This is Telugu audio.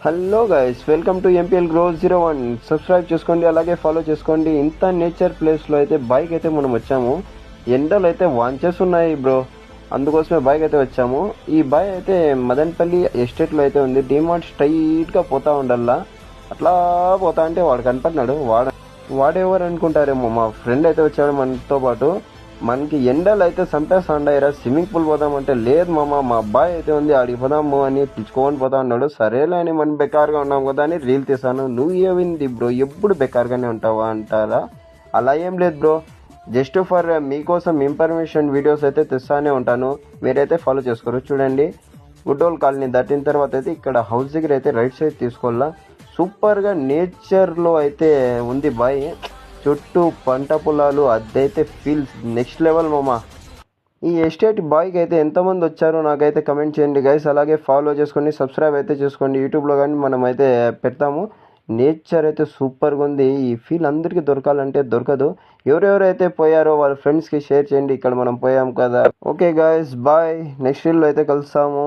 Hello guys, welcome to MPL grow 01. Subscribe చేసుకోండి, అలాగే ఫాలో చేసుకోండి. ఇంత నేచర్ ప్లేస్లో అయితే బైక్ అయితే మనం వచ్చాము. ఎండలు అయితే వాంచెస్ ఉన్నాయి బ్రో, అందుకోసమే బైక్ అయితే వచ్చాము. ఈ బైక్ అయితే మదన్పల్లి ఎస్టేట్లో అయితే ఉంది. డిమార్ట్ స్ట్రైట్గా పోతా ఉండల్లా, అట్లా పోతా అంటే వాడు కనపడినాడు. వాడెవరు అనుకుంటారేమో, మా ఫ్రెండ్ అయితే వచ్చాడు మనతో పాటు. మనకి ఎండలు అయితే చంపేస్తాండాయిరా, స్విమ్మింగ్ పూల్ పోదామంటే లేదు మామ, మా అబ్బాయి అయితే ఉంది ఆడికి పోదాము అని పిలుచుకొని పోతా ఉన్నాడు. సరేలే అని మనం బెకార్గా ఉన్నాం కదా అని రీల్ తీసాను. నువ్వు ఏమైంది బ్రో, ఎప్పుడు బెకార్గానే ఉంటావా అంటారా? అలా ఏం లేదు బ్రో, జస్ట్ ఫర్ మీకోసం ఇన్ఫర్మేషన్ వీడియోస్ అయితే తెస్తానే ఉంటాను. మీరైతే ఫాలో చేసుకోరు. చూడండి, గుడ్డోల్ కాలనీ దాటిన తర్వాత అయితే ఇక్కడ హౌస్ దగ్గర అయితే రైట్ సైడ్ తీసుకోవాలా. సూపర్గా నేచర్లో అయితే ఉంది బాయ్, చుట్టూ పంట పొలాలు, అదైతే ఫీల్స్ నెక్స్ట్ లెవెల్ మామ. ఈ ఎస్టేట్ బాయ్కి అయితే ఎంతమంది వచ్చారో నాకైతే కమెంట్ చేయండి గైస్. అలాగే ఫాలో చేసుకోండి, సబ్స్క్రైబ్ అయితే చేసుకోండి. యూట్యూబ్లో కానీ మనం అయితే పెడతాము. నేచర్ అయితే సూపర్గా ఉంది. ఈ ఫీల్ అందరికీ దొరకాలంటే దొరకదు. ఎవరెవరైతే పోయారో వాళ్ళ ఫ్రెండ్స్కి షేర్ చేయండి. ఇక్కడ మనం పోయాం కదా. Okay guys, bye. నెక్స్ట్ రీల్లో అయితే కలుస్తాము.